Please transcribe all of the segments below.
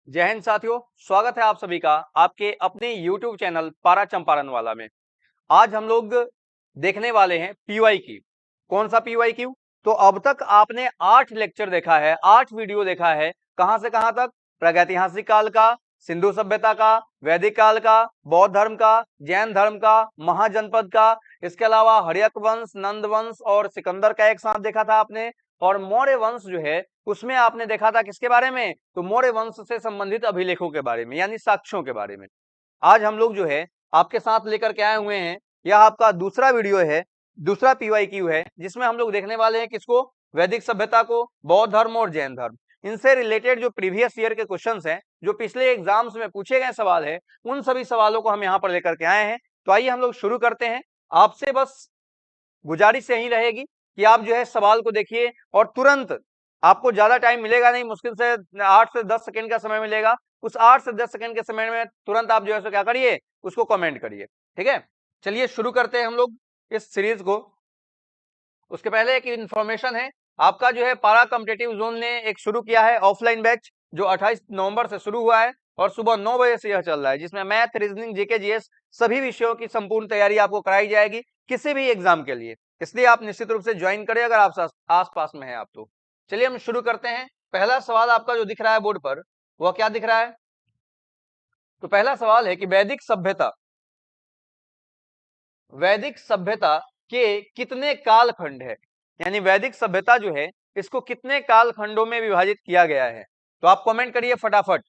जय हिंद साथियों, स्वागत है आप सभी का आपके अपने YouTube चैनल पारा चंपारण वाला में। आज हम लोग देखने वाले हैं PYQ। कौन सा PYQ? तो अब तक आपने 8 लेक्चर देखा है, 8 वीडियो देखा है। कहां से कहां तक? प्रागैतिहासिक काल का, सिंधु सभ्यता का, वैदिक काल का, बौद्ध धर्म का, जैन धर्म का, महाजनपद का, इसके अलावा हर्यक वंश, नंद वंश और सिकंदर का एक साथ देखा था आपने। और मौर्य वंश जो है उसमें आपने देखा था किसके बारे में? तो मौर्य वंश से संबंधित अभिलेखों के बारे में, यानी साक्ष्यों के बारे में। आज हम लोग जो है आपके साथ लेकर के आए हुए हैं, यह आपका दूसरा वीडियो है, दूसरा PYQ है, जिसमें हम लोग देखने वाले हैं किसको? वैदिक सभ्यता को, बौद्ध धर्म और जैन धर्म। इनसे रिलेटेड जो प्रीवियस ईयर के क्वेश्चंस हैं, जो पिछले एग्जाम्स में पूछे गए सवाल है, उन सभी सवालों को हम यहाँ पर लेकर के आए हैं। तो आइए हम लोग शुरू करते हैं। आपसे बस गुजारिश यही रहेगी कि आप जो है सवाल को देखिए और तुरंत, आपको ज्यादा टाइम मिलेगा नहीं, मुश्किल से 8 से 10 सेकंड का समय मिलेगा। उस 8 से 10 सेकंड के समय में तुरंत आप जो है सो क्या करिए, उसको कमेंट करिए। ठीक है, चलिए शुरू करते हैं हम लोग इस सीरीज को। उसके पहले एक इंफॉर्मेशन है, आपका जो है पारा कॉम्पिटिटिव जोन ने एक शुरू किया है ऑफलाइन बैच, जो 28 नवंबर से शुरू हुआ है और सुबह 9 बजे से यह चल रहा है, जिसमें मैथ, रीजनिंग, जीके, जीएस सभी विषयों की संपूर्ण तैयारी आपको कराई जाएगी किसी भी एग्जाम के लिए। इसलिए आप निश्चित रूप से ज्वाइन करें अगर आप आस पास में है आप तो। चलिए हम शुरू करते हैं। पहला सवाल आपका जो दिख रहा है बोर्ड पर, वह क्या दिख रहा है? तो पहला सवाल है कि वैदिक सभ्यता, वैदिक सभ्यता के कितने कालखंड है? यानी वैदिक सभ्यता जो है इसको कितने कालखंडों में विभाजित किया गया है? तो आप कमेंट करिए फटाफट।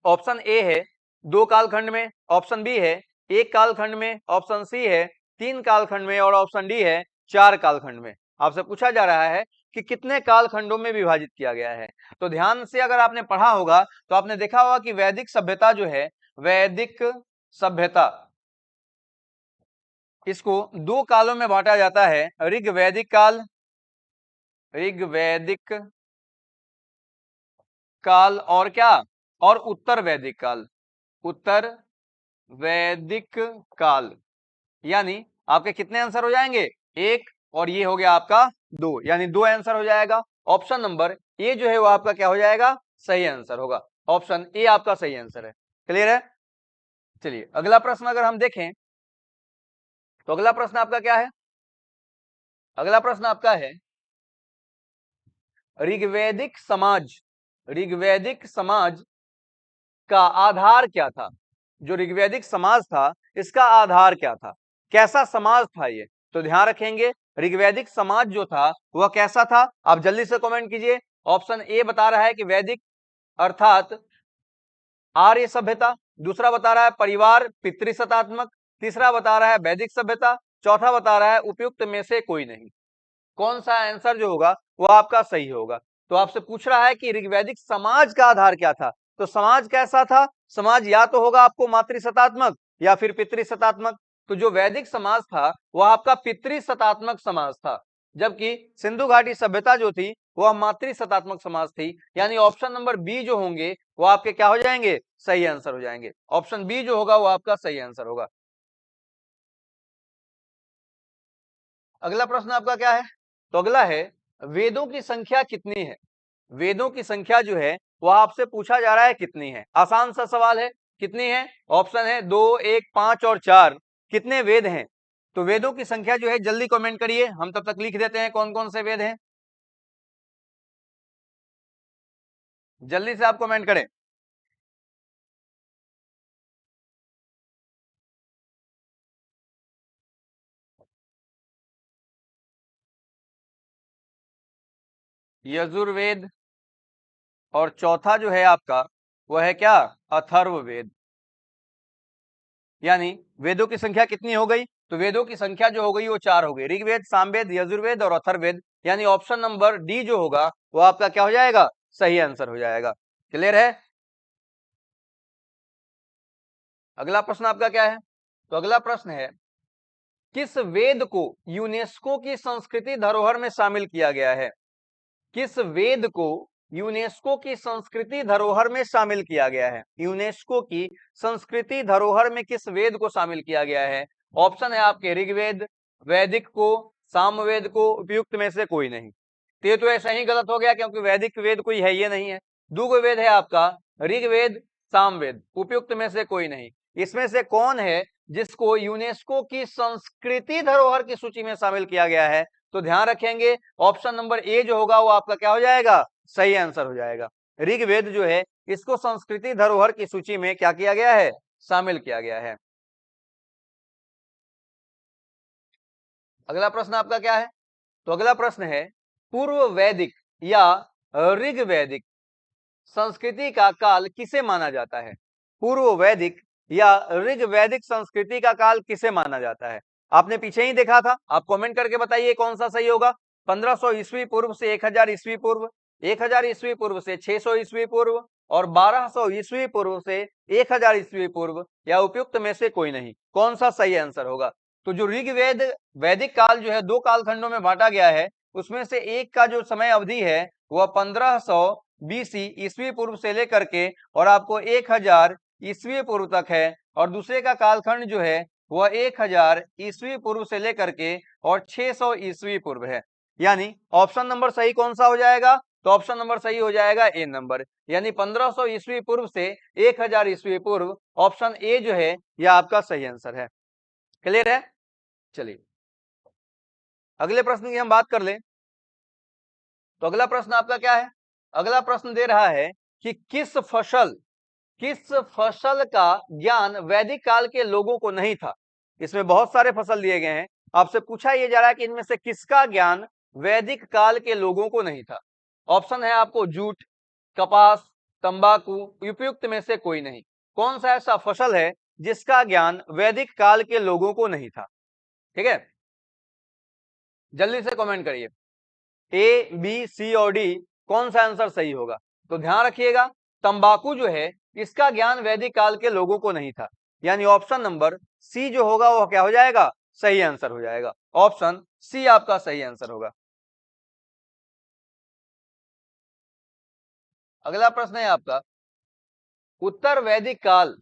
ऑप्शन ए है 2 कालखंड में, ऑप्शन बी है 1 कालखंड में, ऑप्शन सी है 3 कालखंड में और ऑप्शन डी है 4 कालखंड में। आपसे पूछा जा रहा है कि कितने कालखंडों में विभाजित किया गया है। तो ध्यान से अगर आपने पढ़ा होगा तो आपने देखा होगा कि वैदिक सभ्यता जो है, वैदिक सभ्यता, इसको 2 कालों में बांटा जाता है, ऋग्वैदिक काल, ऋग्वैदिक काल और क्या? और उत्तर वैदिक काल, उत्तर वैदिक काल। यानी आपके कितने आंसर हो जाएंगे? 1 और ये हो गया आपका 2, यानी 2 आंसर हो जाएगा। ऑप्शन नंबर ए जो है वो आपका क्या हो जाएगा? सही आंसर होगा। ऑप्शन ए आपका सही आंसर है। क्लियर है? चलिए अगला प्रश्न अगर हम देखें तो अगला प्रश्न आपका क्या है? अगला प्रश्न आपका है ऋग्वैदिक समाज, ऋग्वैदिक समाज का आधार क्या था? जो ऋग्वैदिक समाज था इसका आधार क्या था? कैसा समाज था ये? तो ध्यान रखेंगे ऋग्वैदिक समाज जो था वह कैसा था? आप जल्दी से कमेंट कीजिए। ऑप्शन ए बता रहा है कि वैदिक अर्थात आर्य सभ्यता, दूसरा बता रहा है परिवार पितृसत्तात्मक, तीसरा बता रहा है वैदिक सभ्यता, चौथा बता रहा है उपयुक्त में से कोई नहीं। कौन सा आंसर जो होगा वो आपका सही होगा? तो आपसे पूछ रहा है कि ऋग्वैदिक समाज का आधार क्या था, तो समाज कैसा था? समाज या तो होगा आपको मातृसत्तात्मक या फिर पितृसत्तात्मक। तो जो वैदिक समाज था वह आपका पितृसत्तात्मक समाज था, जबकि सिंधु घाटी सभ्यता जो थी वह मातृसत्तात्मक समाज थी। यानी ऑप्शन नंबर बी जो होंगे वो आपके क्या हो जाएंगे? सही आंसर हो जाएंगे। ऑप्शन बी जो होगा वो आपका सही आंसर होगा। अगला प्रश्न आपका क्या है? तो अगला है वेदों की संख्या कितनी है? वेदों की संख्या जो है वह आपसे पूछा जा रहा है कितनी है। आसान सा सवाल है, कितनी है? ऑप्शन है 2, 1, 5 और 4। कितने वेद हैं? तो वेदों की संख्या जो है जल्दी कमेंट करिए, हम तब तक लिख देते हैं कौन कौन से वेद हैं। जल्दी से आप कमेंट करें। यजुर्वेद और चौथा जो है आपका वह है क्या? अथर्ववेद। यानी वेदों की संख्या कितनी हो गई? तो वेदों की संख्या जो हो गई वो 4 हो गई, ऋग्वेद, सामवेद, यजुर्वेद और अथर्ववेद। यानी ऑप्शन नंबर डी जो होगा वो आपका क्या हो जाएगा? सही आंसर हो जाएगा। क्लियर है? अगला प्रश्न आपका क्या है? तो अगला प्रश्न है किस वेद को यूनेस्को की संस्कृति धरोहर में शामिल किया गया है? किस वेद को यूनेस्को की संस्कृति धरोहर में शामिल किया गया है? यूनेस्को की संस्कृति धरोहर में किस वेद को शामिल किया गया है? ऑप्शन है आपके ऋग्वेद, वैदिक को, सामवेद को, उपयुक्त में से कोई नहीं। तो ये तो ऐसा ही गलत हो गया क्योंकि वैदिक वेद कोई है ये नहीं है। दूगो वेद है आपका ऋग्वेद, सामवेद, उपयुक्त में से कोई नहीं। इसमें से कौन है जिसको यूनेस्को की संस्कृति धरोहर की सूची में शामिल किया गया है? तो ध्यान रखेंगे ऑप्शन नंबर ए जो होगा वो आपका क्या हो जाएगा? सही आंसर हो जाएगा। ऋग्वेद जो है इसको संस्कृति धरोहर की सूची में क्या किया गया है? शामिल किया गया है। अगला प्रश्न आपका क्या है? तो अगला प्रश्न है पूर्व वैदिक या ऋग्वैदिक संस्कृति का काल किसे माना जाता है? पूर्व वैदिक या ऋग्वैदिक संस्कृति का काल किसे माना जाता है? आपने पीछे ही देखा था, आप कमेंट करके बताइए कौन सा सही होगा। 1500 ईस्वी पूर्व से 1000 ईस्वी पूर्व, 1000 ईस्वी पूर्व से 600 ईस्वी पूर्व और 1200 ईस्वी पूर्व से 1000 ईस्वी पूर्व, या उपयुक्त में से कोई नहीं। कौन सा सही आंसर होगा? तो जो ऋग्वेद वैदिक काल जो है दो कालखंडों में बांटा गया है, उसमें से एक का जो समय अवधि है वह 1500 बीसी ईस्वी पूर्व से लेकर के और आपको 1000 ईस्वी पूर्व तक है, और दूसरे का कालखंड जो है वह 1000 ईस्वी पूर्व से लेकर के और 600 ईस्वी पूर्व है। यानी ऑप्शन नंबर सही कौन सा हो जाएगा? तो ऑप्शन नंबर सही हो जाएगा ए नंबर, यानी 1500 ईस्वी पूर्व से 1000 ईस्वी पूर्व। ऑप्शन ए जो है यह आपका सही आंसर है। क्लियर है? चलिए अगले प्रश्न की हम बात कर लें। तो अगला प्रश्न आपका क्या है? अगला प्रश्न दे रहा है कि किस फसल का ज्ञान वैदिक काल के लोगों को नहीं था? इसमें बहुत सारे फसल दिए गए हैं, आपसे पूछा यह जा रहा है कि इनमें से किसका ज्ञान वैदिक काल के लोगों को नहीं था? ऑप्शन है आपको जूट, कपास, तंबाकू, उपयुक्त में से कोई नहीं। कौन सा ऐसा फसल है जिसका ज्ञान वैदिक काल के लोगों को नहीं था? ठीक है, जल्दी से कमेंट करिए ए, बी, सी और डी कौन सा आंसर सही होगा। तो ध्यान रखिएगा तंबाकू जो है इसका ज्ञान वैदिक काल के लोगों को नहीं था, यानी ऑप्शन नंबर सी जो होगा वो क्या हो जाएगा? सही आंसर हो जाएगा। ऑप्शन सी आपका सही आंसर होगा। अगला प्रश्न है आपका उत्तर वैदिक काल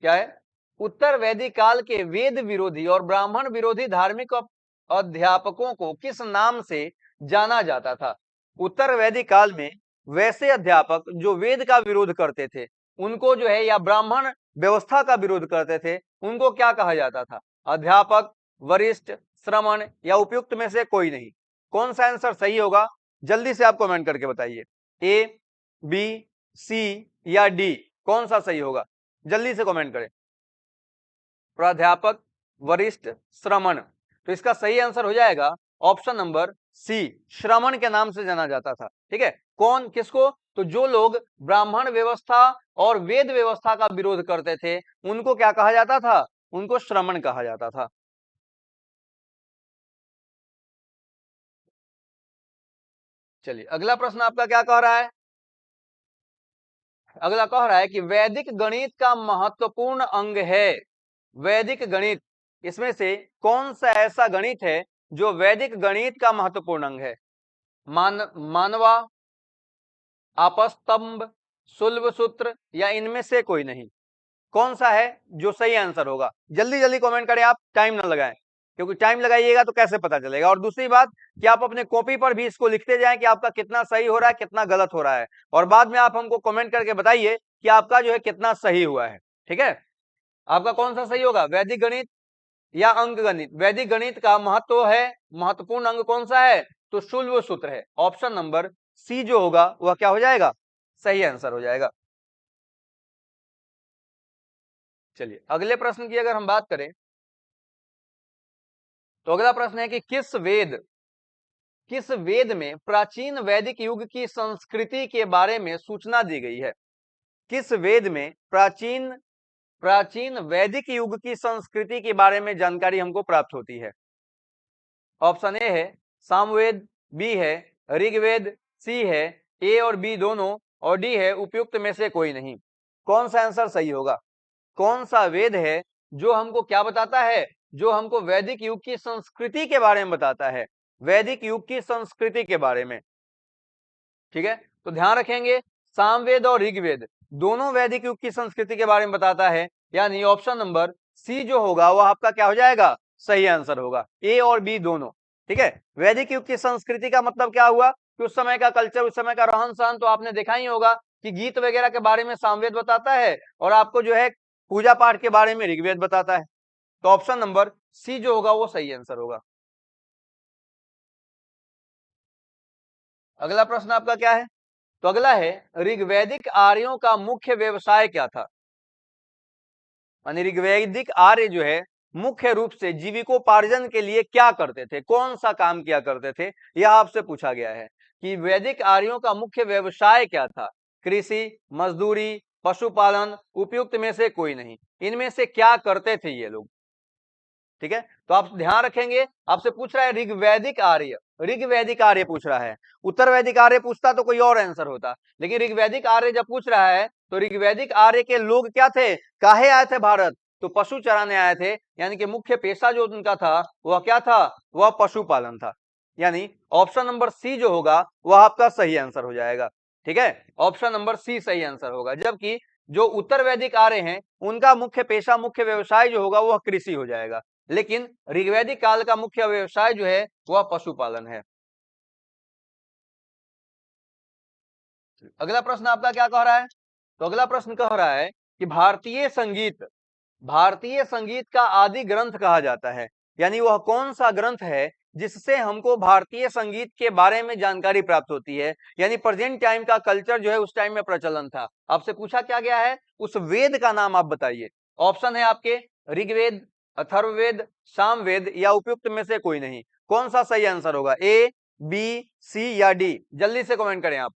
क्या है? उत्तर वैदिक काल के वेद विरोधी और ब्राह्मण विरोधी धार्मिक अध्यापकों को किस नाम से जाना जाता था? उत्तर वैदिक काल में वैसे अध्यापक जो वेद का विरोध करते थे उनको जो है, या ब्राह्मण व्यवस्था का विरोध करते थे, उनको क्या कहा जाता था? अध्यापक, वरिष्ठ, श्रमण, या उपयुक्त में से कोई नहीं। कौन सा आंसर सही होगा? जल्दी से आप कमेंट करके बताइए ए, बी, सी या डी कौन सा सही होगा? जल्दी से कमेंट करें। प्राध्यापक, वरिष्ठ, श्रमण। तो इसका सही आंसर हो जाएगा ऑप्शन नंबर सी, श्रमण के नाम से जाना जाता था। ठीक है, कौन किसको? तो जो लोग ब्राह्मण व्यवस्था और वेद व्यवस्था का विरोध करते थे उनको क्या कहा जाता था? उनको श्रमण कहा जाता था। चलिए अगला प्रश्न आपका क्या कह रहा है? अगला कह रहा है कि वैदिक गणित का महत्वपूर्ण अंग है। वैदिक गणित, इसमें से कौन सा ऐसा गणित है जो वैदिक गणित का महत्वपूर्ण अंग है? मानवा, आपस्तंभ, शुल्ब सूत्र, या इनमें से कोई नहीं। कौन सा है जो सही आंसर होगा? जल्दी जल्दी कमेंट करें, आप टाइम ना लगाएं, क्योंकि टाइम लगाइएगा तो कैसे पता चलेगा। और दूसरी बात कि आप अपने कॉपी पर भी इसको लिखते जाएं कि आपका कितना सही हो रहा है, कितना गलत हो रहा है, और बाद में आप हमको कमेंट करके बताइए कि आपका जो है कितना सही हुआ है। ठीक है, आपका कौन सा सही होगा? वैदिक गणित या अंक गणित? वैदिक गणित का महत्व है, महत्वपूर्ण अंग कौन सा है? तो शुल्ब सूत्र है। ऑप्शन नंबर सी जो होगा वह क्या हो जाएगा? सही आंसर हो जाएगा। चलिए अगले प्रश्न की अगर हम बात करें तो अगला प्रश्न है कि किस वेद में प्राचीन वैदिक युग की संस्कृति के बारे में सूचना दी गई है? किस वेद में प्राचीन वैदिक युग की संस्कृति के बारे में जानकारी हमको प्राप्त होती है? ऑप्शन ए है सामवेद, बी है ऋग्वेद, सी है ए और बी दोनों, और डी है उपयुक्त में से कोई नहीं। कौन सा आंसर सही होगा? कौन सा वेद है जो हमको क्या बताता है? जो हमको वैदिक युग की संस्कृति के बारे में बताता है, वैदिक युग की संस्कृति के बारे में। ठीक है, तो ध्यान रखेंगे सामवेद और ऋग्वेद दोनों वैदिक युग की संस्कृति के बारे में बताता है, यानी ऑप्शन नंबर सी जो होगा वो आपका क्या हो जाएगा? सही आंसर होगा, ए और बी दोनों। ठीक है, वैदिक युग की संस्कृति का मतलब क्या हुआ कि उस समय का कल्चर, उस समय का रहन सहन तो आपने देखा ही होगा कि गीत वगैरह के बारे में सामवेद बताता है और आपको जो है पूजा पाठ के बारे में ऋग्वेद बताता है। तो ऑप्शन नंबर सी जो होगा वो सही आंसर होगा। अगला प्रश्न आपका क्या है? तो अगला है, ऋग्वैदिक आर्यों का मुख्य व्यवसाय क्या था? यानी ऋग्वैदिक आर्य जो है मुख्य रूप से जीविकोपार्जन के लिए क्या करते थे, कौन सा काम किया करते थे, यह आपसे पूछा गया है कि वैदिक आर्यों का मुख्य व्यवसाय क्या था। कृषि, मजदूरी, पशुपालन, उपयुक्त में से कोई नहीं, इनमें से क्या करते थे ये लोग? ठीक है, तो आप ध्यान रखेंगे, आपसे पूछ रहा है ऋग्वैदिक आर्य, ऋग्वैदिक आर्य पूछ रहा है। उत्तर वैदिक आर्य पूछता तो कोई और आंसर होता, लेकिन ऋग्वैदिक आर्य जब पूछ रहा है तो ऋग्वैदिक आर्य के लोग क्या थे, काहे आए थे भारत? तो पशु चराने आए थे, यानी कि मुख्य पेशा जो उनका था वह क्या था, वह पशुपालन था। यानी ऑप्शन नंबर सी जो होगा वह आपका सही आंसर हो जाएगा। ठीक है, ऑप्शन नंबर सी सही आंसर होगा, जबकि जो उत्तर वैदिक आर्य हैं उनका मुख्य पेशा, मुख्य व्यवसाय जो होगा वह कृषि हो जाएगा, लेकिन ऋग्वैदिक काल का मुख्य व्यवसाय जो है वह पशुपालन है। अगला प्रश्न आपका क्या कह रहा है? तो अगला प्रश्न कह रहा है कि भारतीय संगीत का आदि ग्रंथ कहा जाता है, यानी वह कौन सा ग्रंथ है जिससे हमको भारतीय संगीत के बारे में जानकारी प्राप्त होती है, यानी प्रेजेंट टाइम का कल्चर जो है उस टाइम में प्रचलन था। आपसे पूछा क्या गया है, उस वेद का नाम आप बताइए। ऑप्शन है आपके ऋग्वेद, अथर्ववेद, सामवेद या उपयुक्त में से कोई नहीं। कौन सा सही आंसर होगा, ए, बी, सी या डी? जल्दी से कमेंट करें आप।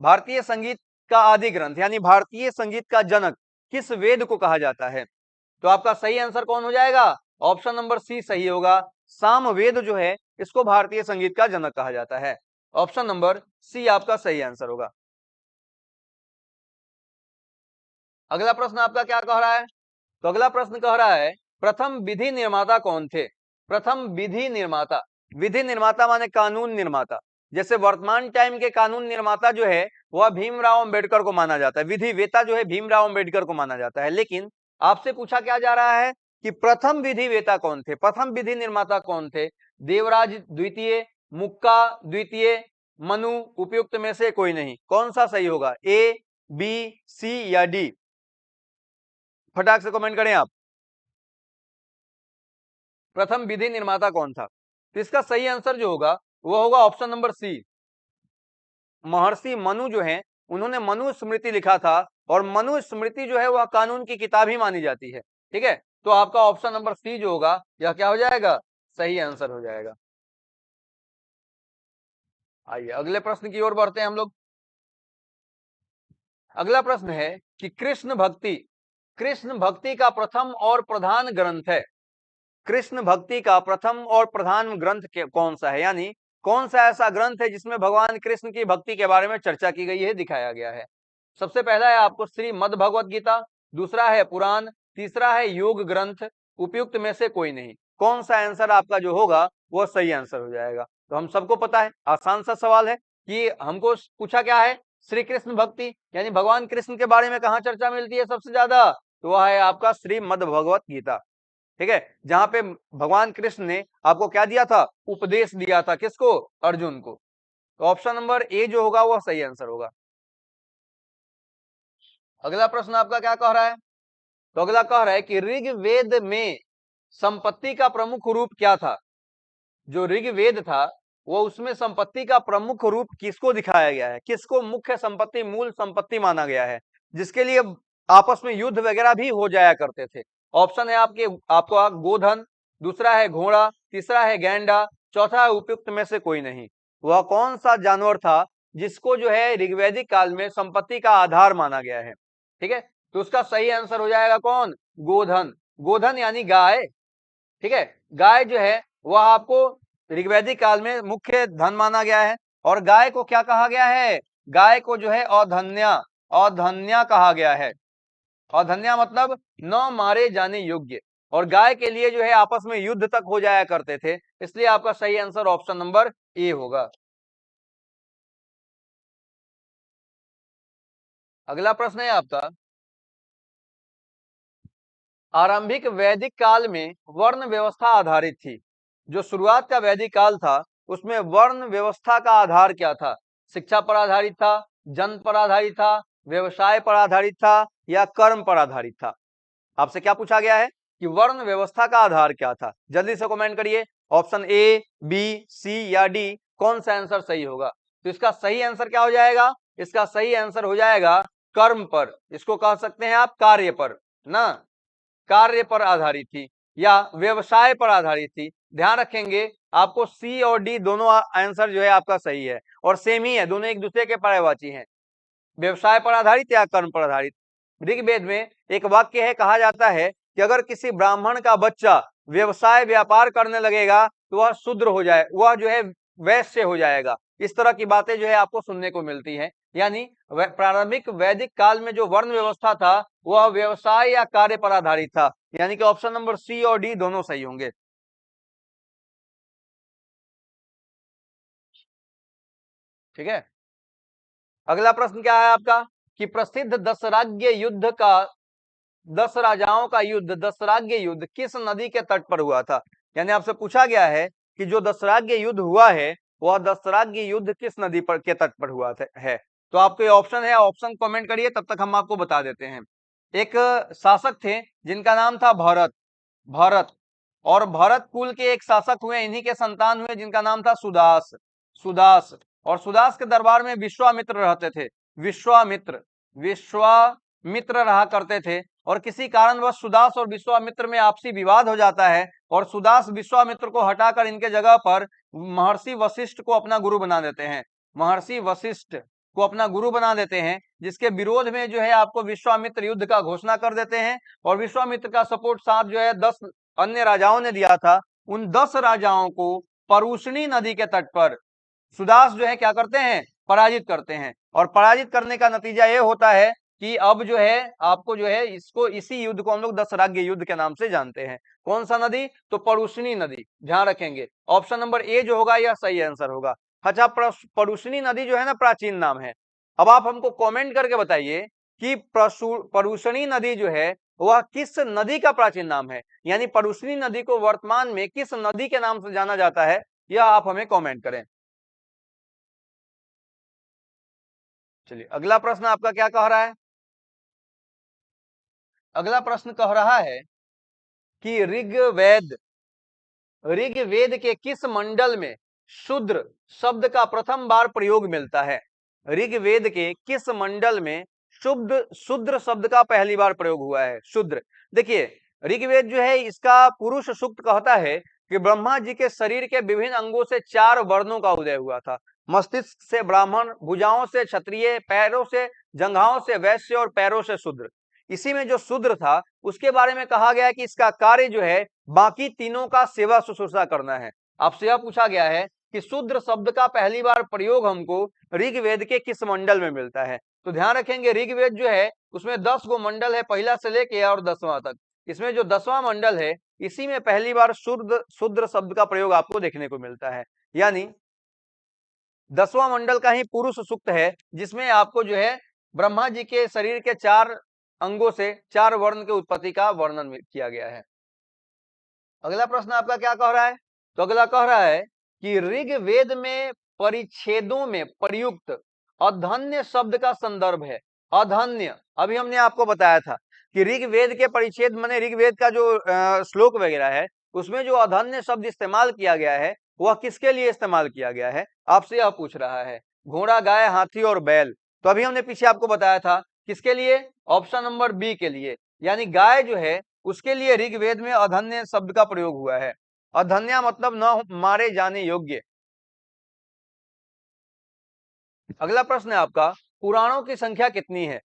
भारतीय संगीत का आदि ग्रंथ यानी भारतीय संगीत का जनक किस वेद को कहा जाता है? तो आपका सही आंसर कौन हो जाएगा? ऑप्शन नंबर सी सही होगा। सामवेद जो है इसको भारतीय संगीत का जनक कहा जाता है। ऑप्शन नंबर सी आपका सही आंसर होगा। अगला प्रश्न आपका क्या कह रहा है? तो अगला प्रश्न कह रहा है, प्रथम विधि निर्माता कौन थे? प्रथम विधि निर्माता, विधि निर्माता माने कानून निर्माता। जैसे वर्तमान टाइम के कानून निर्माता जो है वह भीमराव अंबेडकर को माना जाता है, विधि वेता जो है भीमराव अंबेडकर को माना जाता है, लेकिन आपसे पूछा क्या जा रहा है कि प्रथम विधि वेता कौन थे, प्रथम विधि निर्माता कौन थे? देवराज द्वितीय, मुक्का द्वितीय, मनु, उपयुक्त में से कोई नहीं। कौन सा सही होगा, ए, बी, सी या डी? फटाक से कमेंट करें आप। प्रथम विधि निर्माता कौन था? तो इसका सही आंसर जो होगा वो होगा ऑप्शन नंबर सी, महर्षि मनु जो है उन्होंने मनु स्मृति लिखा था, और मनु स्मृति जो है वह कानून की किताब ही मानी जाती है। ठीक है, तो आपका ऑप्शन नंबर सी जो होगा यह क्या हो जाएगा, सही आंसर हो जाएगा। आइए अगले प्रश्न की ओर बढ़ते हैं हम लोग। अगला प्रश्न है कि कृष्ण भक्ति का प्रथम और प्रधान ग्रंथ है, कृष्ण भक्ति का प्रथम और प्रधान ग्रंथ कौन सा है, यानी कौन सा ऐसा ग्रंथ है जिसमें भगवान कृष्ण की भक्ति के बारे में चर्चा की गई है, दिखाया गया है? सबसे पहला है आपको श्रीमद् भगवत गीता, दूसरा है पुराण, तीसरा है योग ग्रंथ, उपयुक्त में से कोई नहीं। कौन सा आंसर आपका जो होगा वो सही आंसर हो जाएगा? तो हम सबको पता है, आसान सा सवाल है कि हमको पूछा क्या है, श्री कृष्ण भक्ति, यानी भगवान कृष्ण के बारे में कहाँ चर्चा मिलती है सबसे ज्यादा? तो वह है आपका श्रीमद् भगवत गीता। ठीक है, जहां पे भगवान कृष्ण ने आपको क्या दिया था, उपदेश दिया था, किसको, अर्जुन को। तो ऑप्शन नंबर ए जो होगा वह सही आंसर होगा। अगला प्रश्न आपका क्या कह रहा है? तो अगला कह रहा है कि ऋग्वेद में संपत्ति का प्रमुख रूप क्या था? जो ऋग्वेद था वो उसमें संपत्ति का प्रमुख रूप किसको दिखाया गया है, किसको मुख्य संपत्ति, मूल संपत्ति माना गया है, जिसके लिए आपस में युद्ध वगैरह भी हो जाया करते थे? ऑप्शन है आपका गोधन, दूसरा है घोड़ा, तीसरा है गैंडा, चौथा है उपयुक्त में से कोई नहीं। वह कौन सा जानवर था जिसको जो है ऋग्वैदिक काल में संपत्ति का आधार माना गया है? ठीक है, तो उसका सही आंसर हो जाएगा कौन, गोधन। गोधन यानी गाय। ठीक है, गाय जो है वह आपको ऋग्वैदिक काल में मुख्य धन माना गया है, और गाय को क्या कहा गया है, गाय को जो है अधन्या, अधन्या कहा गया है। अधन्या मतलब न मारे जाने योग्य, और गाय के लिए जो है आपस में युद्ध तक हो जाया करते थे, इसलिए आपका सही आंसर ऑप्शन नंबर ए होगा। अगला प्रश्न है आपका, आरंभिक वैदिक काल में वर्ण व्यवस्था आधारित थी, जो शुरुआत का वैदिक काल था उसमें वर्ण व्यवस्था का आधार क्या था? शिक्षा पर आधारित था, जन्म पर आधारित था, व्यवसाय पर आधारित था या कर्म पर आधारित था? आपसे क्या पूछा गया है कि वर्ण व्यवस्था का आधार क्या था? जल्दी से कमेंट करिए। ऑप्शन ए, बी, सी या डी, कौन सा आंसर सही होगा? तो इसका सही आंसर क्या हो जाएगा? इसका सही आंसर हो जाएगा कर्म पर। इसको कह सकते हैं आप कार्य पर ना, कार्य पर आधारित थी या व्यवसाय पर आधारित थी। ध्यान रखेंगे आपको सी और डी दोनों आंसर जो है आपका सही है और सेम ही है, दोनों एक दूसरे के पर्यायवाची हैं। व्यवसाय पर आधारित या कर्म पर आधारित। ऋग्वेद में एक वाक्य है, कहा जाता है कि अगर किसी ब्राह्मण का बच्चा व्यवसाय व्यापार करने लगेगा तो वह शूद्र हो जाए, वह जो है वैश्य हो जाएगा। इस तरह की बातें जो है आपको सुनने को मिलती हैं। यानी प्रारंभिक वैदिक काल में जो वर्ण व्यवस्था था वह व्यवसाय या कार्य पर आधारित था। यानी कि ऑप्शन नंबर सी और डी दोनों सही होंगे। ठीक है, अगला प्रश्न क्या है आपका कि प्रसिद्ध दशराज्य युद्ध का, 10 राजाओं का युद्ध, दशराज्य युद्ध किस नदी के तट पर हुआ था? यानी आपसे पूछा गया है कि जो दशराज्य युद्ध हुआ है वह दशराज्य युद्ध किस नदी पर के तट पर हुआ है? तो आपको ये ऑप्शन है, ऑप्शन कमेंट करिए, तब तक हम आपको बता देते हैं। एक शासक थे जिनका नाम था भरत, भरत, और भरत कुल के एक शासक हुए, इन्हीं के संतान हुए जिनका नाम था सुदास, सुदास। और सुदास के दरबार में विश्वामित्र रहते थे, विश्वामित्र, विश्वामित्र रहा करते थे। और किसी कारणवश सुदास और विश्वामित्र में आपसी विवाद हो जाता है और सुदास विश्वामित्र को हटाकर इनके जगह पर महर्षि वशिष्ठ को अपना गुरु बना देते हैं, महर्षि वशिष्ठ को अपना गुरु बना देते हैं, जिसके विरोध में जो है आपको विश्वामित्र युद्ध का घोषणा कर देते हैं। और विश्वामित्र का सपोर्ट साथ जो है 10 अन्य राजाओं ने दिया था। उन 10 राजाओं को परुष्णी नदी के तट पर सुदास जो है क्या करते हैं, पराजित करते हैं। और पराजित करने का नतीजा ये होता है कि अब जो है आपको जो है इसको, इसी युद्ध को हम लोग दशराज्य युद्ध के नाम से जानते हैं। कौन सा नदी? तो परुष्णी नदी। ध्यान रखेंगे ऑप्शन नंबर ए जो होगा यह सही आंसर होगा। अच्छा, परुष्णी नदी जो है ना प्राचीन नाम है। अब आप हमको कमेंट करके बताइए कि परुष्णी नदी जो है वह किस नदी का प्राचीन नाम है? यानी परुष्णी नदी को वर्तमान में किस नदी के नाम से जाना जाता है, यह आप हमें कमेंट करें। चलिए अगला प्रश्न आपका क्या कह रहा है? अगला प्रश्न कह रहा है कि ऋग्वेद, ऋग्वेद के किस मंडल में शूद्र शब्द का प्रथम बार प्रयोग मिलता है? ऋग्वेद के किस मंडल में शूद्र शब्द का पहली बार प्रयोग हुआ है? शूद्र, देखिए ऋग्वेद जो है इसका पुरुष सूक्त कहता है कि ब्रह्मा जी के शरीर के विभिन्न अंगों से 4 वर्णों का उदय हुआ था। मस्तिष्क से ब्राह्मण, भुजाओं से क्षत्रिय, पैरों से, जंघाओं से वैश्य और पैरों से शूद्र। इसी में जो शूद्र था उसके बारे में कहा गया है कि इसका कार्य जो है बाकी तीनों का सेवा शुश्रूषा करना है। आपसे यह पूछा गया है कि शूद्र शब्द का पहली बार प्रयोग हमको ऋग्वेद के किस मंडल में मिलता है? तो ध्यान रखेंगे ऋग्वेद जो है उसमें 10 गो मंडल है, पहला से लेके और 10वां तक। इसमें जो 10वां मंडल है इसी में पहली बार शूद्र शब्द का प्रयोग आपको देखने को मिलता है। यानी 10वां मंडल का ही पुरुष सूक्त है जिसमें आपको जो है ब्रह्मा जी के शरीर के 4 अंगों से 4 वर्ण के उत्पत्ति का वर्णन किया गया है। अगला प्रश्न आपका क्या कह रहा है? तो अगला कह रहा है कि ऋग्वेद में परिच्छेदों में प्रयुक्त अधन्य शब्द का संदर्भ है। अधन्य, अभी हमने आपको बताया था कि ऋग्वेद के परिच्छेद माने ऋग्वेद का जो श्लोक वगैरह है उसमें जो अधन्य शब्द इस्तेमाल किया गया है वह किसके लिए इस्तेमाल किया गया है? आपसे यह पूछ रहा है। घोड़ा, गाय, हाथी और बैल। तो अभी हमने पीछे आपको बताया था किसके लिए? ऑप्शन नंबर बी के लिए। यानी गाय जो है उसके लिए ऋग्वेद में अधन्य शब्द का प्रयोग हुआ है। अधन्या मतलब न मारे जाने योग्य। अगला प्रश्न है आपका, पुराणों की संख्या कितनी है?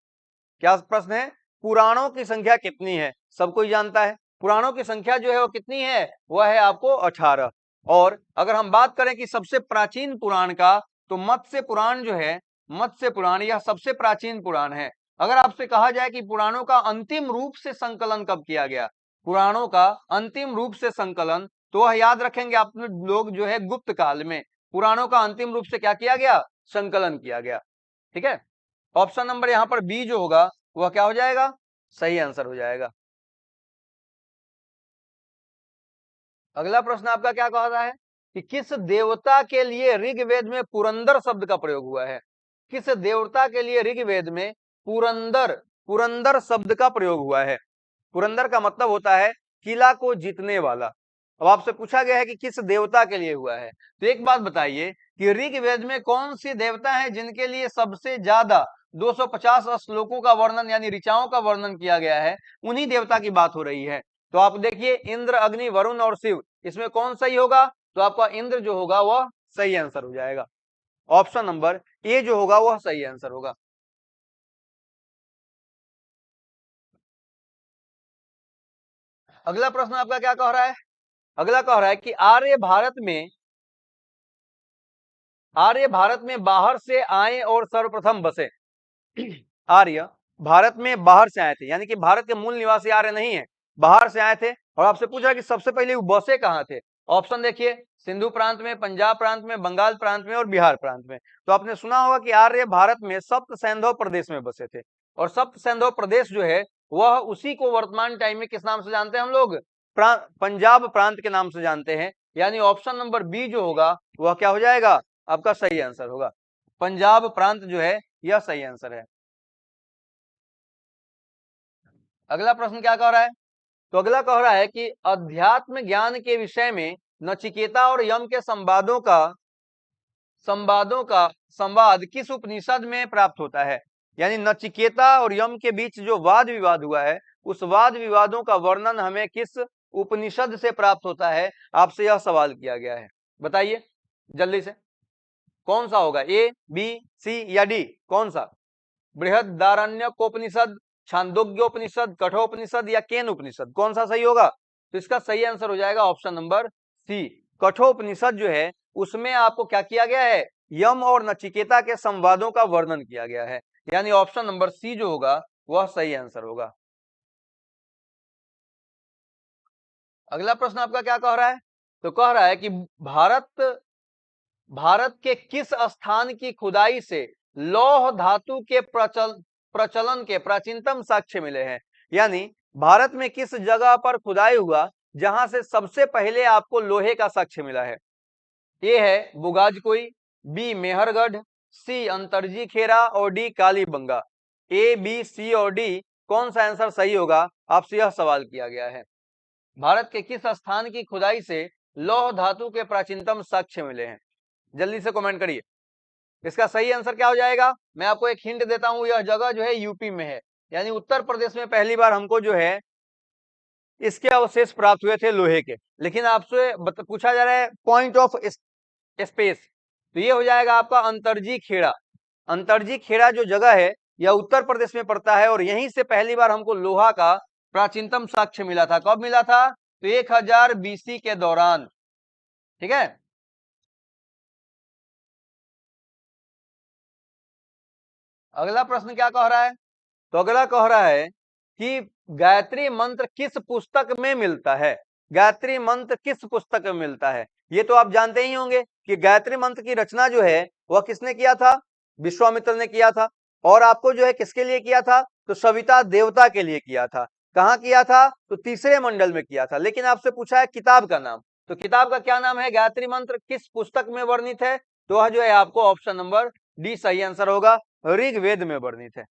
क्या प्रश्न है? पुराणों की संख्या कितनी है? सब कोई जानता है पुराणों की संख्या जो है वो कितनी है, वह है आपको 18। और अगर हम बात करें कि सबसे प्राचीन पुराण का, तो मत्स्य पुराण जो है, मत्स्य पुराण यह सबसे प्राचीन पुराण है। अगर आपसे कहा जाए कि पुराणों का अंतिम रूप से संकलन कब किया गया, पुराणों का अंतिम रूप से संकलन, तो वह याद रखेंगे आप लोग जो है गुप्त काल में पुराणों का अंतिम रूप से क्या किया गया? संकलन किया गया। ठीक है, ऑप्शन नंबर यहां पर बी जो होगा वह क्या हो जाएगा? सही आंसर हो जाएगा। अगला प्रश्न आपका क्या कह रहा है कि किस देवता के लिए ऋग्वेद में पुरंदर शब्द का प्रयोग हुआ है? किस देवता के लिए ऋग्वेद में पुरंदर, पुरंदर शब्द का प्रयोग हुआ है। पुरंदर का मतलब होता है किला को जीतने वाला। अब आपसे पूछा गया है कि किस देवता के लिए हुआ है, तो एक बात बताइए कि ऋग्वेद में कौन सी देवता है जिनके लिए सबसे ज्यादा 250 श्लोकों का वर्णन यानी ऋचाओं का वर्णन किया गया है, उन्हीं देवता की बात हो रही है। तो आप देखिए इंद्र, अग्नि, वरुण और शिव, इसमें कौन सही होगा? तो आपका इंद्र जो होगा वह सही आंसर हो जाएगा। ऑप्शन नंबर ए जो होगा वह सही आंसर होगा। अगला प्रश्न आपका क्या कह रहा है? अगला कह रहा है कि आर्य भारत में बाहर से आए और सर्वप्रथम बसे। आर्य भारत में बाहर से आए थे, यानी कि भारत के मूल निवासी आर्य नहीं है, बाहर से आए थे। और आपसे पूछा कि सबसे पहले वो बसे कहाँ थे? ऑप्शन देखिए, सिंधु प्रांत में, पंजाब प्रांत में, बंगाल प्रांत में और बिहार प्रांत में। तो आपने सुना होगा कि आर्य भारत में सप्त सैंधव प्रदेश में बसे थे। और सप्त सैंधव प्रदेश जो है वह उसी को वर्तमान टाइम में किस नाम से जानते हैं हम लोग? पंजाब प्रांत के नाम से जानते हैं। यानी ऑप्शन नंबर बी जो होगा वह क्या हो जाएगा? आपका सही आंसर होगा। पंजाब प्रांत जो है यह सही आंसर है। अगला प्रश्न क्या कह रहा है? तो अगला कह रहा है कि अध्यात्म ज्ञान के विषय में नचिकेता और यम के संवादों का संवाद किस उपनिषद में प्राप्त होता है? यानी नचिकेता और यम के बीच जो वाद विवाद हुआ है, उस वाद विवादों का वर्णन हमें किस उपनिषद से प्राप्त होता है? आपसे यह सवाल किया गया है, बताइए जल्दी से। कौन सा होगा? ए, बी, सी या डी? कौन सा? बृहदारण्यकोपनिषद, छांदोग्योपनिषद, कठोपनिषद या केन उपनिषद? कौन सा सही होगा? तो इसका सही आंसर हो जाएगा ऑप्शन नंबर सी, कठोपनिषद जो है उसमें आपको क्या किया गया है? यम और नचिकेता के संवादों का वर्णन किया गया है। यानी ऑप्शन नंबर सी जो होगा वह सही आंसर होगा। अगला प्रश्न आपका क्या कह रहा है? तो कह रहा है कि भारत के किस स्थान की खुदाई से लौह धातु के प्रचलन के प्राचीनतम साक्ष्य मिले हैं? यानी भारत में किस जगह पर खुदाई हुआ जहां से सबसे पहले आपको लोहे का साक्ष्य मिला है? ए है बुगाजकोई, बी मेहरगढ़, सी अंतरजी खेरा और डी कालीबंगा। ए, बी, सी और डी कौन सा आंसर सही होगा? आपसे यह सवाल किया गया है। भारत के किस स्थान की खुदाई से लौह धातु के प्राचीनतम साक्ष्य मिले हैं? जल्दी से कमेंट करिए। इसका सही आंसर क्या हो जाएगा? मैं आपको एक हिंट देता हूं, यह जगह जो है यूपी में है। यानी उत्तर प्रदेश में पहली बार हमको जो है इसके अवशेष प्राप्त हुए थे लोहे के। लेकिन आपसे पूछा जा रहा है पॉइंट ऑफ स्पेस, तो ये हो जाएगा आपका अंतरजी खेड़ा। अंतरजी खेड़ा जो जगह है यह उत्तर प्रदेश में पड़ता है और यहीं से पहली बार हमको लोहा का प्राचीनतम साक्ष्य मिला था। कब मिला था? तो 1000 BC के दौरान। ठीक है, अगला प्रश्न क्या कह रहा है? तो अगला कह रहा है कि गायत्री मंत्र किस पुस्तक में मिलता है? गायत्री मंत्र किस पुस्तक में मिलता है? ये तो आप जानते ही होंगे कि गायत्री मंत्र की रचना जो है वह किसने किया था? विश्वामित्र ने किया था। और आपको जो है किसके लिए किया था? तो सविता देवता के लिए किया था। कहाँ किया था? तो तीसरे मंडल में किया था। लेकिन आपसे पूछा है किताब का नाम, तो किताब का क्या नाम है? गायत्री मंत्र किस पुस्तक में वर्णित है? तो वह जो है आपको ऑप्शन नंबर डी सही आंसर होगा, ऋग्वेद में वर्णित है।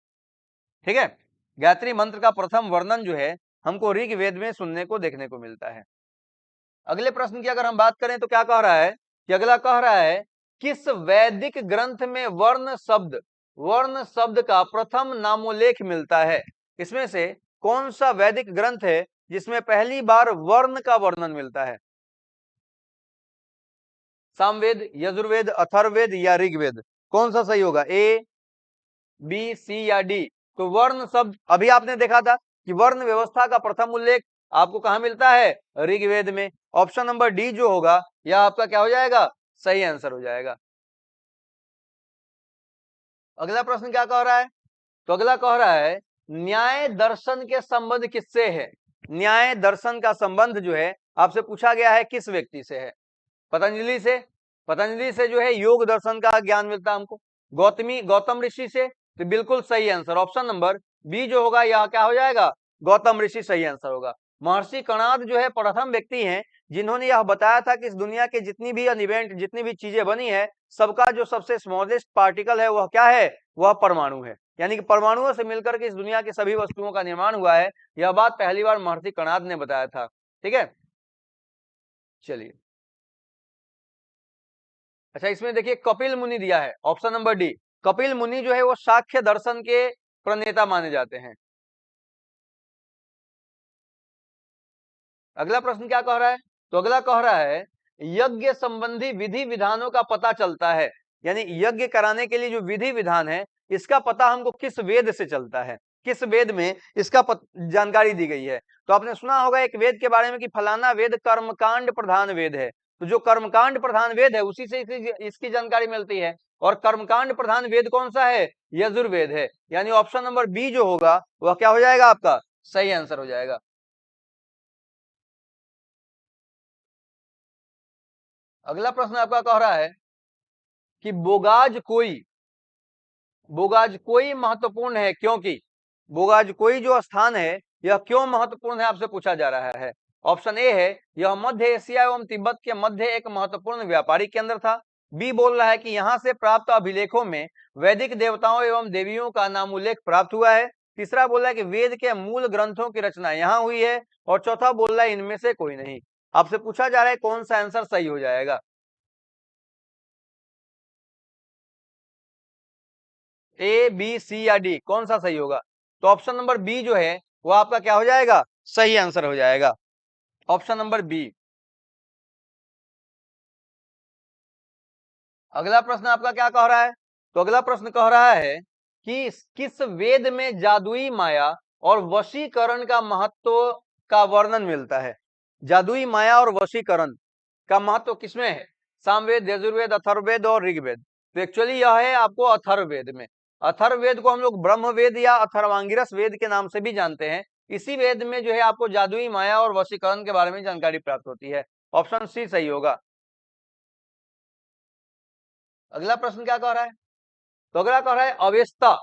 ठीक है, गायत्री मंत्र का प्रथम वर्णन जो है हमको ऋग्वेद में सुनने को देखने को मिलता है। अगले प्रश्न की अगर हम बात करें तो क्या कह रहा है कि अगला कह रहा है किस वैदिक ग्रंथ में वर्ण शब्द का प्रथम नामोल्लेख मिलता है? इसमें से कौन सा वैदिक ग्रंथ है जिसमें पहली बार वर्ण का वर्णन मिलता है? सामवेद, यजुर्वेद, अथर्ववेद या ऋग्वेद? कौन सा सही होगा? ए, बी, सी या डी? तो वर्ण शब्द अभी आपने देखा था कि वर्ण व्यवस्था का प्रथम उल्लेख आपको कहां मिलता है? ऋग्वेद में। ऑप्शन नंबर डी जो होगा यह आपका क्या हो जाएगा? सही आंसर हो जाएगा। अगला प्रश्न क्या कह रहा है? तो अगला कह रहा है न्याय दर्शन के संबंध किससे है? न्याय दर्शन का संबंध जो है आपसे पूछा गया है किस व्यक्ति से है? पतंजलि से। पतंजलि से जो है योग दर्शन का ज्ञान मिलता है हमको। गौतम ऋषि से? तो बिल्कुल सही आंसर ऑप्शन नंबर बी जो होगा यह क्या हो जाएगा? गौतम ऋषि सही आंसर होगा। महर्षि कणाद जो है प्रथम व्यक्ति हैं जिन्होंने यह बताया था कि इस दुनिया के जितनी भी इवेंट, जितनी भी चीजें बनी है, सबका जो सबसे स्मॉलेस्ट पार्टिकल है वह क्या है? वह परमाणु है। यानी कि परमाणुओं से मिलकर के इस दुनिया की सभी वस्तुओं का निर्माण हुआ है। यह बात पहली बार महर्षि कणाद ने बताया था। ठीक है, चलिए। अच्छा, इसमें देखिए कपिल मुनि दिया है, ऑप्शन नंबर डी। कपिल मुनि जो है वो सांख्य दर्शन के प्रणेता माने जाते हैं। अगला प्रश्न क्या कह रहा है? तो अगला कह रहा है यज्ञ संबंधी विधि विधानों का पता चलता है, यानी यज्ञ कराने के लिए जो विधि विधान है इसका पता हमको किस वेद से चलता है, किस वेद में इसका जानकारी दी गई है। तो आपने सुना होगा एक वेद के बारे में कि फलाना वेद कर्मकांड प्रधान वेद है। तो जो कर्मकांड प्रधान वेद है उसी से इसकी जानकारी मिलती है। और कर्मकांड प्रधान वेद कौन सा है? यजुर्वेद है। यानी ऑप्शन नंबर बी जो होगा वह क्या हो जाएगा? आपका सही आंसर हो जाएगा। अगला प्रश्न आपका कह रहा है कि बोगाज कोई महत्वपूर्ण है क्योंकि, बोगाज कोई जो स्थान है यह क्यों महत्वपूर्ण है आपसे पूछा जा रहा है। ऑप्शन ए है यह मध्य एशिया एवं तिब्बत के मध्य एक महत्वपूर्ण व्यापारिक केंद्र था। बी बोल रहा है कि यहाँ से प्राप्त अभिलेखों में वैदिक देवताओं एवं देवियों का नाम उल्लेख प्राप्त हुआ है। तीसरा बोल रहा है कि वेद के मूल ग्रंथों की रचना यहाँ हुई है। और चौथा बोल रहा है इनमें से कोई नहीं। आपसे पूछा जा रहा है कौन सा आंसर सही हो जाएगा? ए, बी, सी या डी, कौन सा सही होगा? तो ऑप्शन नंबर बी जो है वो आपका क्या हो जाएगा? सही आंसर हो जाएगा, ऑप्शन नंबर बी। अगला प्रश्न आपका क्या कह रहा है? तो अगला प्रश्न कह रहा है कि किस वेद में जादुई माया और वशीकरण का महत्व का वर्णन मिलता है? जादुई माया और वशीकरण का महत्व किसमें है? सामवेद, यजुर्वेद, अथर्ववेद और ऋग्वेद। तो एक्चुअली यह है आपको अथर्ववेद में। अथर्ववेद को हम लोग ब्रह्मवेद या अथर्वांगिरस वेद के नाम से भी जानते हैं। इसी वेद में जो है आपको जादुई माया और वशीकरण के बारे में जानकारी प्राप्त होती है। ऑप्शन सी सही होगा। अगला प्रश्न क्या कह रहा है? तो अगला कह रहा है अवेस्ता,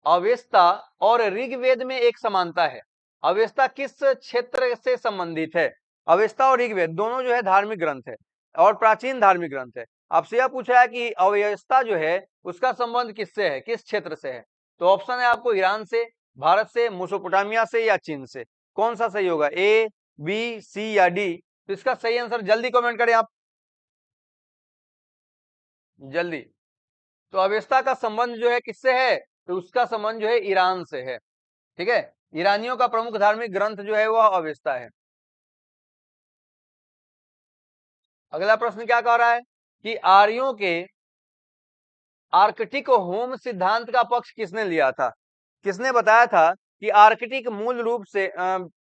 अवेस्ता और ऋग्वेद में एक समानता है। अवेस्ता किस क्षेत्र से संबंधित है? अवेस्ता और ऋग्वेद दोनों जो है धार्मिक ग्रंथ है और प्राचीन धार्मिक ग्रंथ है। आपसे यह पूछा है कि अवेस्ता जो है उसका संबंध किससे है, किस क्षेत्र से है? तो ऑप्शन है आपको ईरान से, भारत से, मेसोपोटामिया से या चीन से। कौन सा सही होगा? ए, बी, सी या डी? तो इसका सही आंसर जल्दी कमेंट करें आप, जल्दी। तो अवेस्ता का संबंध जो है किससे है? तो उसका संबंध जो है ईरान से है। ठीक है, ईरानियों का प्रमुख धार्मिक ग्रंथ जो है वह अवेस्ता है। अगला प्रश्न क्या कह रहा है कि आर्यों के आर्कटिक होम सिद्धांत का पक्ष किसने लिया था? किसने बताया था कि आर्कटिक मूल रूप से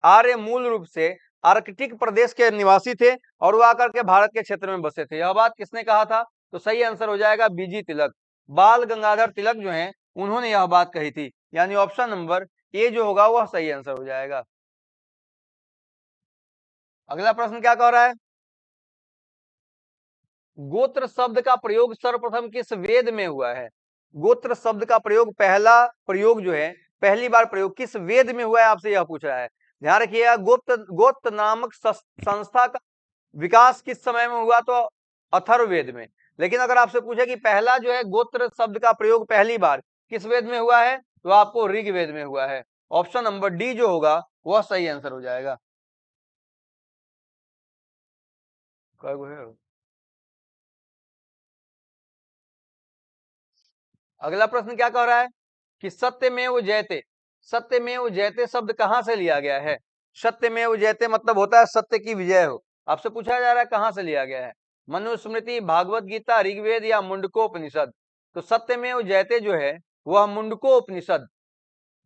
आर्य मूल रूप से आर्कटिक प्रदेश के निवासी थे और वो आकर के भारत के क्षेत्र में बसे थे? यह बात किसने कहा था? तो सही आंसर हो जाएगा बीजी तिलक, बाल गंगाधर तिलक जो हैं उन्होंने यह बात कही थी। यानी ऑप्शन नंबर ए जो होगा वह सही आंसर हो जाएगा। अगला प्रश्न क्या कह रहा है? गोत्र शब्द का प्रयोग सर्वप्रथम किस वेद में हुआ है? गोत्र शब्द का प्रयोग, पहला प्रयोग जो है, पहली बार प्रयोग किस वेद में हुआ है आपसे यह पूछ रहा है। ध्यान रखिएगा, गोत्र नामक संस्था का विकास किस समय में हुआ? तो अथर्ववेद में। लेकिन अगर आपसे पूछे कि पहला जो है गोत्र शब्द का प्रयोग पहली बार किस वेद में हुआ है, तो आपको ऋग्वेद में हुआ है। ऑप्शन नंबर डी जो होगा वह सही आंसर हो जाएगा। अगला प्रश्न क्या कह रहा है कि सत्यमेव जयते, सत्यमेव जयते शब्द कहां से लिया गया है? सत्यमेव जयते मतलब होता है सत्य की विजय हो। आपसे पूछा जा रहा है कहां से लिया गया है? मनुस्मृति, भागवत गीता, ऋग्वेद या मुंडकोपनिषद? तो सत्यमेव जयते जो है वह मुंडकोपनिषद,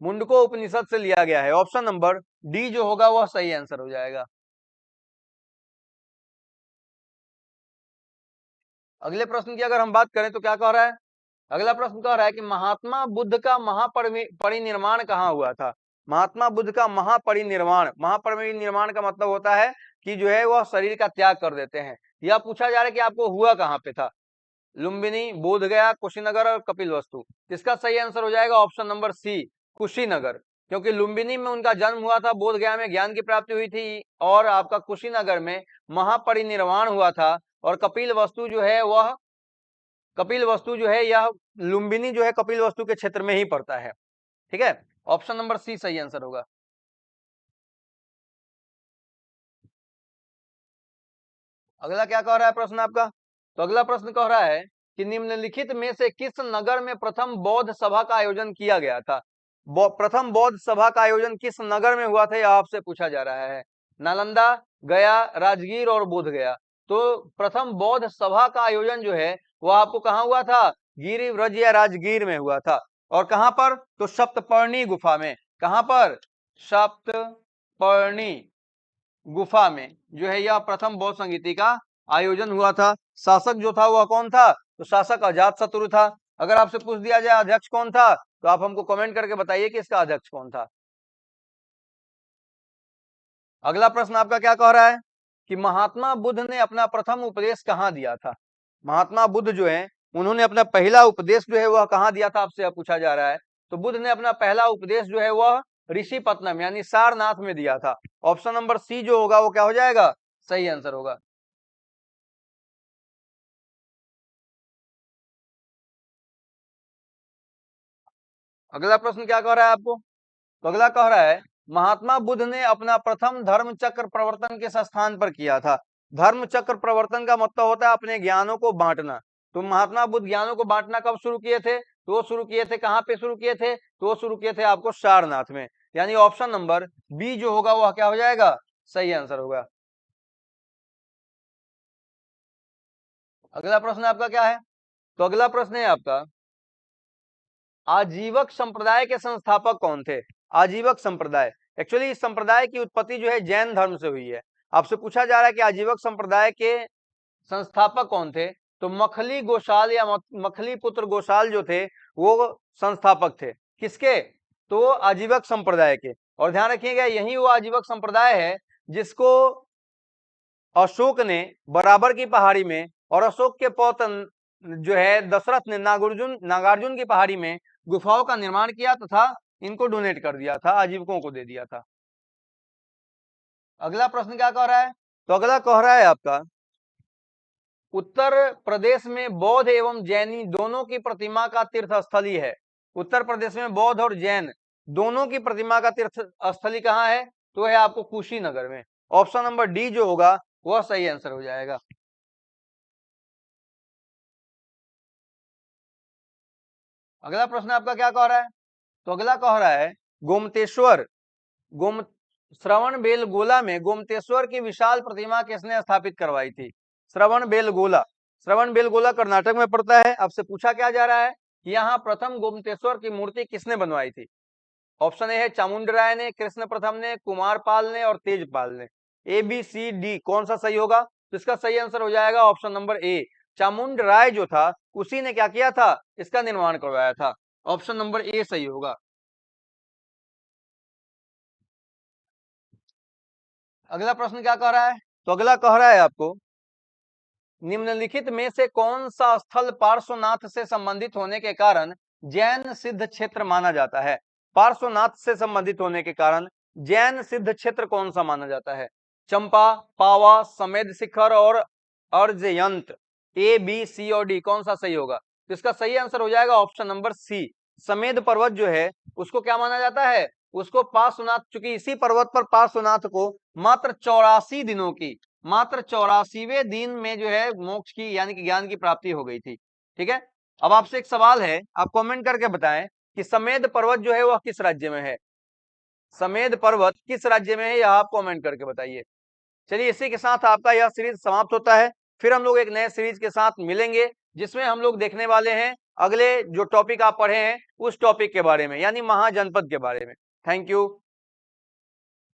मुंडकोपनिषद से लिया गया है। ऑप्शन नंबर डी जो होगा वह सही आंसर हो जाएगा। अगले प्रश्न की अगर हम बात करें तो क्या कह रहा है? अगला प्रश्न कह रहा है कि महात्मा बुद्ध का महापरिनिर्वाण कहाँ हुआ था? महात्मा बुद्ध का महापरिनिर्वाण, महापरिनिर्वाण का मतलब होता है कि जो है वह शरीर का त्याग कर देते हैं। यह पूछा जा रहा है कि आपको हुआ कहाँ पे था? लुम्बिनी, बोधगया, कुशीनगर और कपिलवस्तु। इसका सही आंसर हो जाएगा ऑप्शन नंबर सी, कुशीनगर। क्योंकि लुम्बिनी में उनका जन्म हुआ था, बोधगया में ज्ञान की प्राप्ति हुई थी और आपका कुशीनगर में महापरिनिर्वाण हुआ था। और कपिल वस्तु जो है यह लुम्बिनी जो है कपिलवस्तु के क्षेत्र में ही पड़ता है। ठीक है, ऑप्शन नंबर सी सही आंसर होगा। अगला क्या कह रहा है प्रश्न आपका? तो अगला प्रश्न कह रहा है कि निम्नलिखित में से किस नगर में प्रथम बौद्ध सभा का आयोजन किया गया था? प्रथम बौद्ध सभा का आयोजन किस नगर में हुआ था, यह आपसे पूछा जा रहा है। नालंदा, गया, राजगीर और बोध गया। तो प्रथम बौद्ध सभा का आयोजन जो है वह आपको कहाँ हुआ था? गिरिव्रज या राजगीर में हुआ था। और कहां पर? तो सप्तपर्णी गुफा में। कहां पर? सप्तपर्णी गुफा में जो है यह प्रथम बौद्ध संगीति का आयोजन हुआ था। शासक जो था वह कौन था? तो शासक अजात शत्रु था। अगर आपसे पूछ दिया जाए अध्यक्ष कौन था, तो आप हमको कमेंट करके बताइए कि इसका अध्यक्ष कौन था। अगला प्रश्न आपका क्या कह रहा है कि महात्मा बुद्ध ने अपना प्रथम उपदेश कहाँ दिया था? महात्मा बुद्ध जो है उन्होंने अपना पहला उपदेश जो है वह कहाँ दिया था, आपसे पूछा जा रहा है। तो बुद्ध ने अपना पहला उपदेश जो है वह ऋषिपत्तनम यानी सारनाथ में दिया था। ऑप्शन नंबर सी जो होगा वो क्या हो जाएगा? सही आंसर होगा। अगला प्रश्न क्या कह रहा है आपको? तो अगला कह रहा है महात्मा बुद्ध ने अपना प्रथम धर्म चक्र प्रवर्तन किस स्थान पर किया था? धर्म चक्र प्रवर्तन का मतलब होता है अपने ज्ञानों को बांटना। तो महात्मा बुद्ध ज्ञानों को बांटना कब शुरू किए थे? तो वो शुरू किए थे कहां पे शुरू किए थे? तो वो शुरू किए थे आपको सारनाथ में। यानी ऑप्शन नंबर बी जो होगा वह क्या हो जाएगा? सही आंसर होगा। अगला प्रश्न आपका क्या है? तो अगला प्रश्न है आपका आजीवक संप्रदाय के संस्थापक कौन थे? आजीवक संप्रदाय, एक्चुअली इस संप्रदाय की उत्पत्ति जो है जैन धर्म से हुई है। आपसे पूछा जा रहा है कि आजीवक संप्रदाय के संस्थापक कौन थे? तो मखली गोशाल या मखली पुत्र गोशाल जो थे वो संस्थापक थे। किसके? तो आजीवक संप्रदाय के। और ध्यान रखिएगा यही वो आजीवक संप्रदाय है जिसको अशोक ने बराबर की पहाड़ी में और अशोक के पौत्र जो है दशरथ ने नागार्जुन की पहाड़ी में गुफाओं का निर्माण किया तथा इनको डोनेट कर दिया था, आजीवकों को दे दिया था। अगला प्रश्न क्या कह रहा है? तो अगला कह रहा है आपका उत्तर प्रदेश में बौद्ध एवं जैनी दोनों की प्रतिमा का तीर्थ स्थली है। उत्तर प्रदेश में बौद्ध और जैन दोनों की प्रतिमा का तीर्थ स्थली कहाँ है? तो है आपको कुशीनगर में। ऑप्शन नंबर डी जो होगा वह सही आंसर हो जाएगा। अगला प्रश्न आपका क्या कह रहा है? तो अगला कह रहा है गोमतेश्वर गोम श्रवण बेलगोला में गोमतेश्वर की विशाल प्रतिमा किसने स्थापित करवाई थी? श्रवण बेलगोला कर्नाटक में पड़ता है। आपसे पूछा क्या जा रहा है कि यहाँ प्रथम गोमतेश्वर की मूर्ति किसने बनवाई थी? ऑप्शन ए है चामुंडराय ने, कृष्ण प्रथम ने, कुमारपाल ने और तेजपाल ने। ए बी सी डी कौन सा सही होगा? तो इसका सही आंसर हो जाएगा ऑप्शन नंबर ए। चामुंडराय जो था उसी ने क्या किया था? इसका निर्माण करवाया था। ऑप्शन नंबर ए सही होगा। अगला प्रश्न क्या कह रहा है? तो अगला कह रहा है आपको निम्नलिखित में से कौन सा स्थल पार्श्वनाथ से संबंधित होने के कारण जैन सिद्ध क्षेत्र माना जाता है? पार्श्वनाथ से संबंधित होने के कारण जैन सिद्ध क्षेत्र कौन सा माना जाता है? चंपा, पावा, समेध शिखर और अर्जयंत। ए बी सी और डी कौन सा सही होगा? तो इसका सही आंसर हो जाएगा ऑप्शन नंबर सी। समेध पर्वत जो है उसको क्या माना जाता है? उसको पार्श्वनाथ, चूंकि इसी पर्वत पर पार्श्वनाथ को मात्र 84 दिनों की मात्र 84वें दिन में जो है मोक्ष की यानी कि ज्ञान की प्राप्ति हो गई थी। ठीक है, अब आपसे एक सवाल है, आप कमेंट करके बताएं कि समेध पर्वत जो है वह किस राज्य में है? समेध पर्वत किस राज्य में है यह आप कमेंट करके बताइए। चलिए इसी के साथ आपका यह सीरीज समाप्त होता है। फिर हम लोग एक नए सीरीज के साथ मिलेंगे जिसमें हम लोग देखने वाले हैं अगले जो टॉपिक आप पढ़े हैं उस टॉपिक के बारे में यानी महाजनपद के बारे में। Thank you.